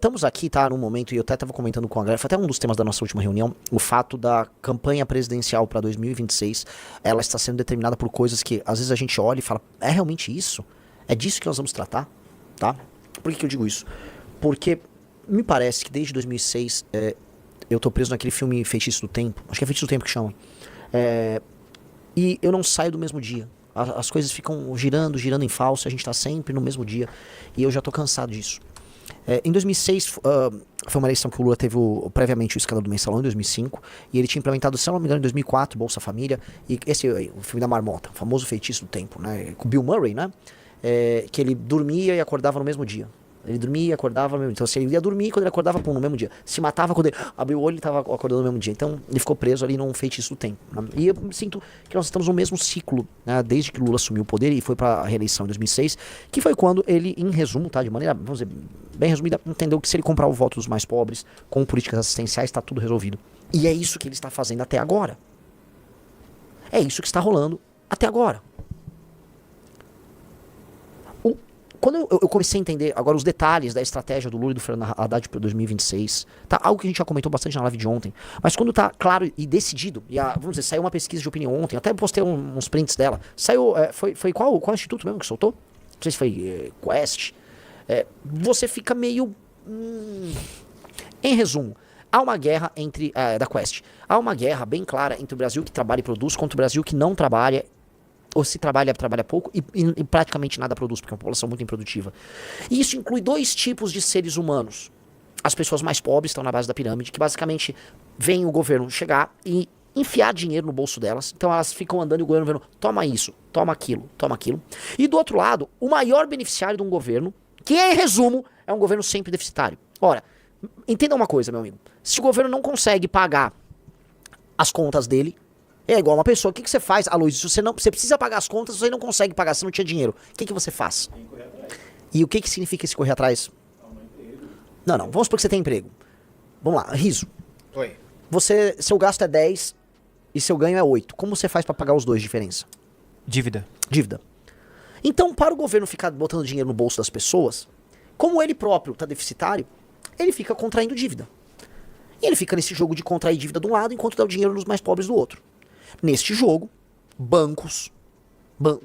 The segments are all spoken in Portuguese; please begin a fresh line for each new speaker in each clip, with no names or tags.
Estamos aqui, tá, num momento, e eu até estava comentando com a galera, foi até um dos temas da nossa última reunião, o fato da campanha presidencial para 2026, ela está sendo determinada por coisas que, às vezes, a gente olha e fala, é realmente isso? É disso que nós vamos tratar? Tá? Por que eu digo isso? Porque me parece que desde 2006, eu tô preso naquele filme Feitiço do Tempo, acho que é Feitiço do Tempo que chama, e eu não saio do mesmo dia. As coisas ficam girando em falso, a gente tá sempre no mesmo dia, e eu já tô cansado disso. Em 2006, foi uma eleição que o Lula teve previamente o escândalo do Mensalão, em 2005, e ele tinha implementado, se eu não me engano, em 2004, Bolsa Família, e esse o filme da Marmota, o famoso Feitiço do Tempo, né, com o Bill Murray, né, que ele dormia e acordava no mesmo dia. Ele dormia e acordava no mesmo dia. Então, se ele ia dormir, quando ele acordava, pum, no mesmo dia. Se matava quando ele abriu o olho, ele estava acordando no mesmo dia. Então, ele ficou preso ali num feitiço do tempo. Né? E eu sinto que nós estamos no mesmo ciclo, né? Desde que Lula assumiu o poder e foi para a reeleição em 2006, que foi quando ele, em resumo, tá, de maneira, vamos dizer, bem resumida, entendeu que se ele comprar o voto dos mais pobres com políticas assistenciais, está tudo resolvido. E é isso que ele está fazendo até agora. É isso que está rolando até agora. Quando eu comecei a entender agora os detalhes da estratégia do Lula e do Fernando Haddad para 2026, tá? Algo que a gente já comentou bastante na live de ontem, mas quando tá claro e decidido, e vamos dizer, saiu uma pesquisa de opinião ontem, até postei uns prints dela, saiu, foi qual instituto mesmo que soltou? Não sei se foi Quest. Você fica meio... Em resumo, há uma guerra entre, da Quest, há uma guerra bem clara entre o Brasil que trabalha e produz contra o Brasil que não trabalha, ou se trabalha pouco e praticamente nada produz, porque é uma população muito improdutiva. E isso inclui dois tipos de seres humanos. As pessoas mais pobres estão na base da pirâmide, que basicamente veem o governo chegar e enfiar dinheiro no bolso delas. Então elas ficam andando e o governo vendo, toma isso, toma aquilo, toma aquilo. E do outro lado, o maior beneficiário de um governo, que em resumo, é um governo sempre deficitário. Ora, entenda uma coisa, meu amigo. Se o governo não consegue pagar as contas dele, é igual uma pessoa, o que você faz? Luiz, se você precisa pagar as contas, você não consegue pagar, você não tinha dinheiro. O que você faz? E o que significa esse correr atrás? Não, vamos supor que você tem emprego. Vamos lá, riso.
Oi.
Seu gasto é 10 e seu ganho é 8. Como você faz pra pagar os dois de diferença?
Dívida.
Então, para o governo ficar botando dinheiro no bolso das pessoas, como ele próprio tá deficitário, ele fica contraindo dívida. E ele fica nesse jogo de contrair dívida de um lado, enquanto dá o dinheiro nos mais pobres do outro. Neste jogo, bancos,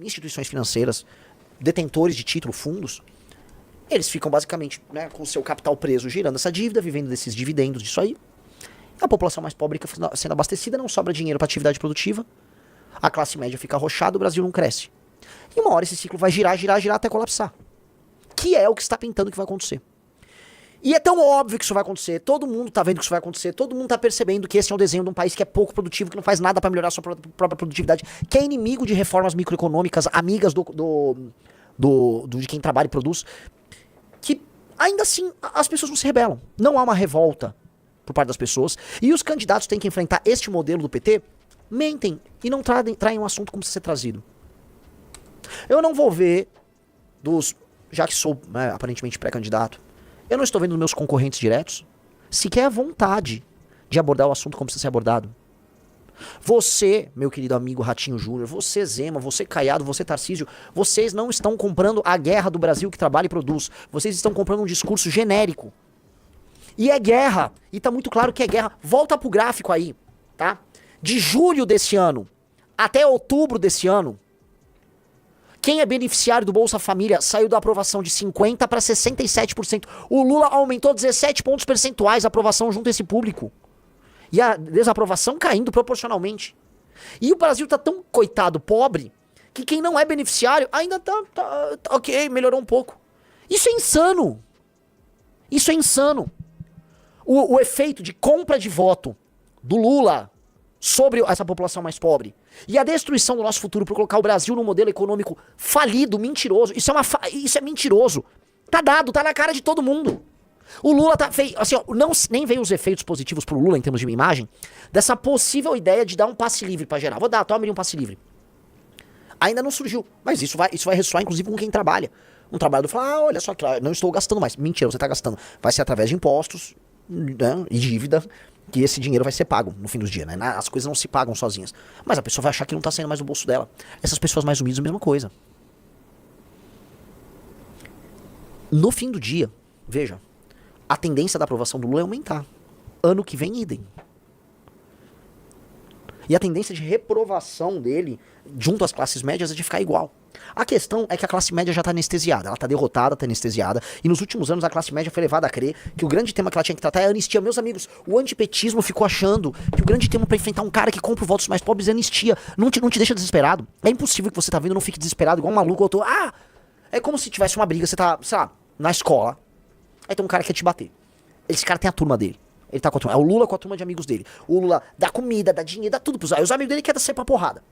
instituições financeiras, detentores de título, fundos, eles ficam basicamente, né, com o seu capital preso, girando essa dívida, vivendo desses dividendos disso aí. A população mais pobre fica sendo abastecida, não sobra dinheiro para atividade produtiva, a classe média fica arrochada, o Brasil não cresce. E uma hora esse ciclo vai girar até colapsar. Que é o que está pintando que vai acontecer. E é tão óbvio que isso vai acontecer, todo mundo tá vendo que isso vai acontecer, todo mundo tá percebendo que esse é um desenho de um país que é pouco produtivo, que não faz nada pra melhorar a sua própria produtividade, que é inimigo de reformas microeconômicas, amigas de quem trabalha e produz, que ainda assim as pessoas não se rebelam. Não há uma revolta por parte das pessoas, e os candidatos têm que enfrentar este modelo do PT, mentem e não traem um assunto como se ser trazido. Eu não vou ver já que sou, né, aparentemente pré-candidato, eu não estou vendo os meus concorrentes diretos sequer a vontade de abordar o assunto como precisa ser abordado. Você, meu querido amigo Ratinho Júnior, você Zema, você Caiado, você Tarcísio, vocês não estão comprando a guerra do Brasil que trabalha e produz. Vocês estão comprando um discurso genérico. E é guerra. E tá muito claro que é guerra. Volta pro gráfico aí, tá? De julho desse ano até outubro desse ano, quem é beneficiário do Bolsa Família saiu da aprovação de 50% para 67%. O Lula aumentou 17 pontos percentuais a aprovação junto a esse público. E a desaprovação caindo proporcionalmente. E o Brasil tá tão coitado, pobre, que quem não é beneficiário ainda tá ok, melhorou um pouco. Isso é insano. Isso é insano. O efeito de compra de voto do Lula sobre essa população mais pobre e a destruição do nosso futuro por colocar o Brasil num modelo econômico falido, mentiroso, isso é mentiroso. Tá dado, tá na cara de todo mundo. O Lula tá feio, assim, ó, nem veio os efeitos positivos pro Lula em termos de imagem, dessa possível ideia de dar um passe livre pra geral. Tome um passe livre. Ainda não surgiu, mas isso vai ressoar inclusive com quem trabalha. Um trabalhador fala, olha só, não estou gastando mais. Mentira, você tá gastando. Vai ser através de impostos, né, e dívida, que esse dinheiro vai ser pago no fim dos dias, né? As coisas não se pagam sozinhas. Mas a pessoa vai achar que não tá saindo mais do bolso dela. Essas pessoas mais humildes, a mesma coisa. No fim do dia, veja, a tendência da aprovação do Lula é aumentar. Ano que vem, idem. E a tendência de reprovação dele, junto às classes médias, é de ficar igual. A questão é que a classe média já tá anestesiada, ela tá derrotada, tá anestesiada, e nos últimos anos a classe média foi levada a crer que o grande tema que ela tinha que tratar é a anistia. Meus amigos, o antipetismo ficou achando que o grande tema pra enfrentar um cara que compra os votos mais pobres é anistia. Não te deixa desesperado. É impossível que você tá vendo não fique desesperado, igual um maluco. Eu tô, é como se tivesse uma briga, você tá, sei lá, na escola, aí tem um cara que quer te bater. Esse cara tem a turma dele. Ele tá com a turma. É o Lula com a turma de amigos dele. O Lula dá comida, dá dinheiro, dá tudo pros amigos. Aí os amigos dele querem sair pra porrada.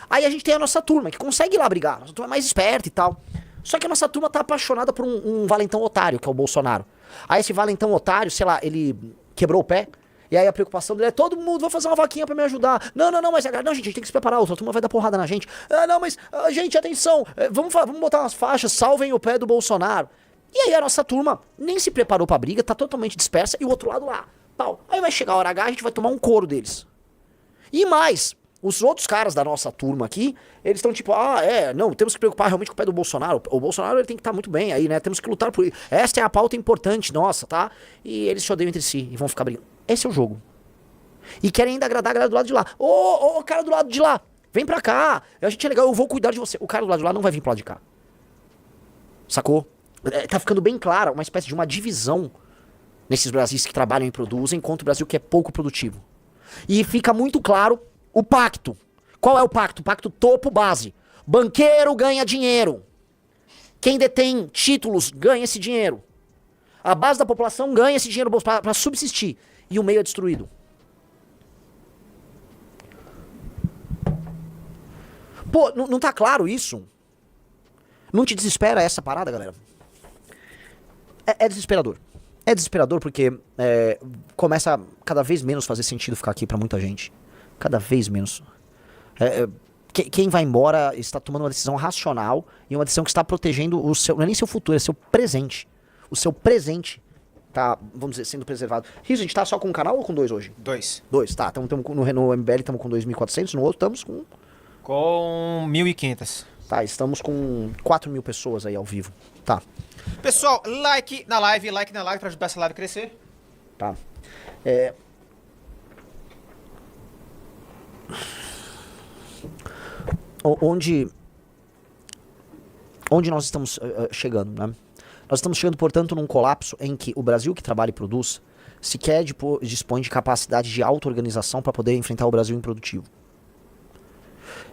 Aí a gente tem a nossa turma, que consegue ir lá brigar. Nossa turma é mais esperta e tal. Só que a nossa turma tá apaixonada por um valentão otário, que é o Bolsonaro. Aí esse valentão otário, sei lá, ele quebrou o pé. E aí a preocupação dele é: todo mundo vai fazer uma vaquinha pra me ajudar. Não, mas não, gente, a gente tem que se preparar. A outra turma vai dar porrada na gente. Não, mas, gente, atenção. Vamos botar umas faixas, salvem o pé do Bolsonaro. E aí a nossa turma nem se preparou pra briga, tá totalmente dispersa, e o outro lado lá, pau. Aí vai chegar a hora H, a gente vai tomar um couro deles. E mais, os outros caras da nossa turma aqui, eles estão tipo, não, temos que preocupar realmente com o pé do Bolsonaro. O Bolsonaro, ele tem que estar muito bem aí, né? Temos que lutar por isso. Esta é a pauta importante nossa, tá? E eles se odeiam entre si e vão ficar brigando. Esse é o jogo. E querem ainda agradar a galera do lado de lá. Ô, cara do lado de lá, vem pra cá. A gente é legal, eu vou cuidar de você. O cara do lado de lá não vai vir pro lado de cá. Sacou? Tá ficando bem clara uma espécie de uma divisão nesses Brasis que trabalham e produzem contra o Brasil que é pouco produtivo. E fica muito claro o pacto. Qual é o pacto? O pacto topo-base. Banqueiro ganha dinheiro. Quem detém títulos ganha esse dinheiro. A base da população ganha esse dinheiro para subsistir. E o meio é destruído. Pô, não tá claro isso? Não te desespera essa parada, galera? É desesperador. É desesperador porque começa a cada vez menos fazer sentido ficar aqui pra muita gente. Cada vez menos. Quem vai embora está tomando uma decisão racional e uma decisão que está protegendo o seu... Não é nem seu futuro, é seu presente. O seu presente tá, vamos dizer, sendo preservado. Riso, a gente tá só com um canal ou com dois hoje?
Dois.
Dois, tá. No MBL estamos com 2.400, no outro estamos com...
Com 1.500.
Tá, estamos com 4.000 pessoas aí ao vivo. Tá.
Pessoal, like na live pra ajudar essa live a crescer.
Tá. Onde nós estamos chegando, né? Nós estamos chegando, portanto, num colapso em que o Brasil que trabalha e produz sequer dispõe de capacidade de auto-organização para poder enfrentar o Brasil improdutivo.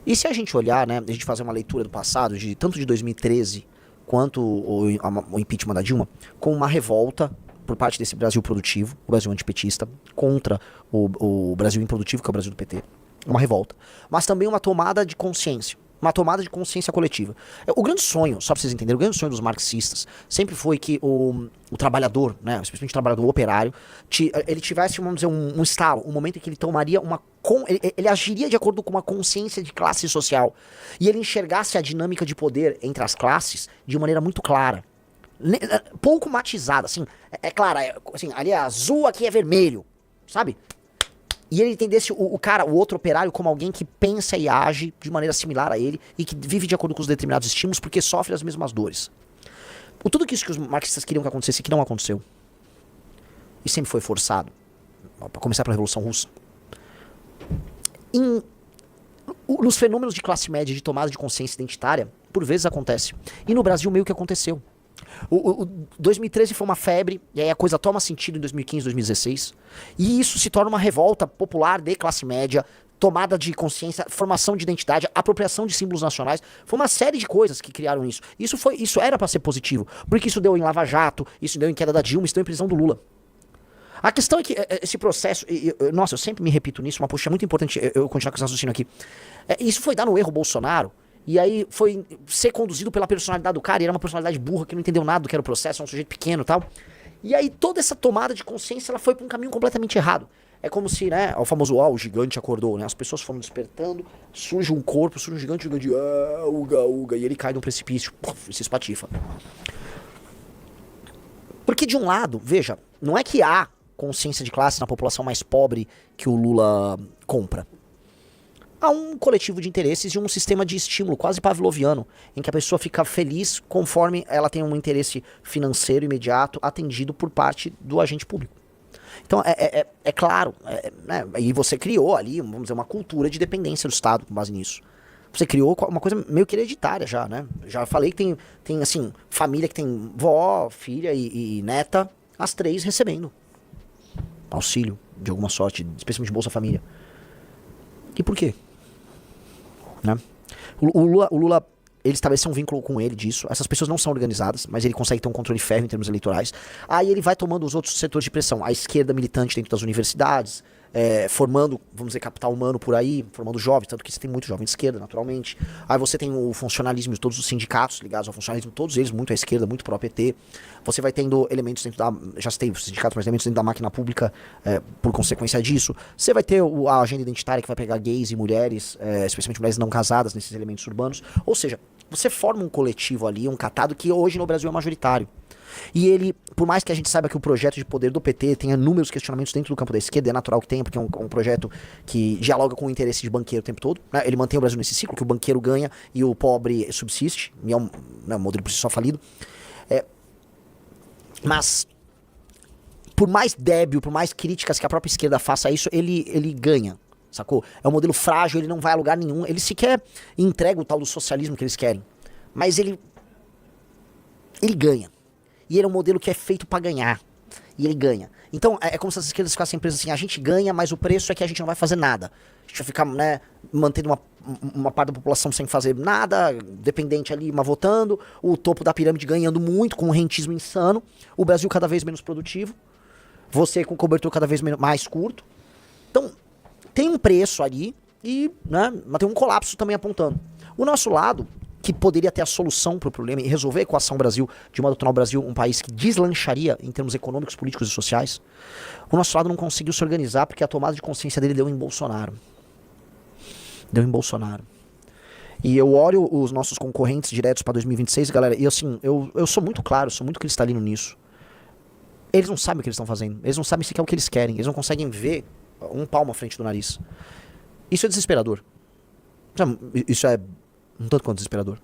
E se a gente olhar, né, a gente fazer uma leitura do passado, tanto de 2013 quanto o impeachment da Dilma, com uma revolta por parte desse Brasil produtivo, o Brasil antipetista, contra o Brasil improdutivo, que é o Brasil do PT. Uma revolta. Mas também uma tomada de consciência. Uma tomada de consciência coletiva. O grande sonho, só pra vocês entenderem, o grande sonho dos marxistas sempre foi que o trabalhador, né, especialmente o trabalhador operário, ele tivesse, vamos dizer, um estalo, um momento em que ele tomaria ele agiria de acordo com uma consciência de classe social. E ele enxergasse a dinâmica de poder entre as classes de maneira muito clara. Pouco matizada, assim. É claro, assim, ali é azul, aqui é vermelho, sabe? E ele entendesse o outro operário, como alguém que pensa e age de maneira similar a ele e que vive de acordo com os determinados estímulos porque sofre as mesmas dores. Tudo isso que os marxistas queriam que acontecesse, que não aconteceu. E sempre foi forçado. Para começar pela Revolução Russa. Nos fenômenos de classe média, de tomada de consciência identitária, por vezes acontece. E no Brasil meio que aconteceu. 2013 foi uma febre, e aí a coisa toma sentido em 2015, 2016, e isso se torna uma revolta popular de classe média, tomada de consciência, formação de identidade, apropriação de símbolos nacionais. Foi uma série de coisas que criaram isso. Isso era pra ser positivo, porque isso deu em Lava Jato, isso deu em queda da Dilma, isso deu em prisão do Lula. A questão é que esse processo, nossa, eu sempre me repito nisso, mas poxa, é muito importante eu continuar com esse raciocínio aqui. Isso foi dar no erro Bolsonaro, e aí foi ser conduzido pela personalidade do cara, e era uma personalidade burra que não entendeu nada do que era o processo, é um sujeito pequeno e tal. E aí toda essa tomada de consciência, ela foi pra um caminho completamente errado. É como se, né, o famoso, o gigante acordou, né? As pessoas foram despertando, surge um corpo, surge um gigante, uga, uga, e ele cai num precipício, e se espatifa. Porque de um lado, veja, não é que há consciência de classe na população mais pobre que o Lula compra. a um coletivo de interesses e um sistema de estímulo quase pavloviano, em que a pessoa fica feliz conforme ela tem um interesse financeiro imediato atendido por parte do agente público. Então, é claro, né, e você criou ali, vamos dizer, uma cultura de dependência do Estado com base nisso. Você criou uma coisa meio que hereditária já, né? Já falei que tem assim, família que tem vó, filha e neta, as três recebendo auxílio de alguma sorte, especialmente Bolsa Família. E por quê? Né? O Lula, ele estabeleceu um vínculo com ele disso. Essas pessoas não são organizadas, mas ele consegue ter um controle férreo em termos eleitorais. Aí ele vai tomando os outros setores de pressão. A esquerda militante dentro das universidades, formando, vamos dizer, capital humano por aí, formando jovens, tanto que você tem muito jovem de esquerda, naturalmente. Aí você tem o funcionalismo de todos os sindicatos ligados ao funcionalismo, todos eles muito à esquerda, muito pró-PT. Você vai tendo elementos dentro da, já citei os sindicatos, mas elementos dentro da máquina pública por consequência disso. Você vai ter a agenda identitária que vai pegar gays e mulheres, especialmente mulheres não casadas nesses elementos urbanos. Ou seja, você forma um coletivo ali, um catado que hoje no Brasil é majoritário. E ele, por mais que a gente saiba que o projeto de poder do PT tenha inúmeros questionamentos dentro do campo da esquerda, é natural que tenha, porque é um projeto que dialoga com o interesse de banqueiro o tempo todo, né? Ele mantém o Brasil nesse ciclo, que o banqueiro ganha e o pobre subsiste, e é um modelo por si só falido. Mas, por mais débil, por mais críticas que a própria esquerda faça a isso, ele ganha, sacou? É um modelo frágil, ele não vai a lugar nenhum, ele sequer entrega o tal do socialismo que eles querem, mas ele ganha. E ele é um modelo que é feito pra ganhar. E ele ganha. Então, é como se as esquerdas ficassem presas assim, a gente ganha, mas o preço é que a gente não vai fazer nada. A gente vai ficar, né, mantendo uma parte da população sem fazer nada, dependente ali, mas votando, o topo da pirâmide ganhando muito, com um rentismo insano, o Brasil cada vez menos produtivo, você com cobertor cada vez mais curto. Então, tem um preço ali, e, né, mas tem um colapso também apontando. O nosso lado, que poderia ter a solução para o problema e resolver a equação Brasil, de modo a tornar o Brasil um país que deslancharia em termos econômicos, políticos e sociais, o nosso lado não conseguiu se organizar porque a tomada de consciência dele deu em Bolsonaro. Deu em Bolsonaro. E eu olho os nossos concorrentes diretos para 2026, galera, e assim, eu sou muito claro, sou muito cristalino nisso. Eles não sabem o que eles estão fazendo, eles não sabem sequer o que eles querem, eles não conseguem ver um palmo à frente do nariz. Isso é desesperador. Isso é um tanto quanto desesperador.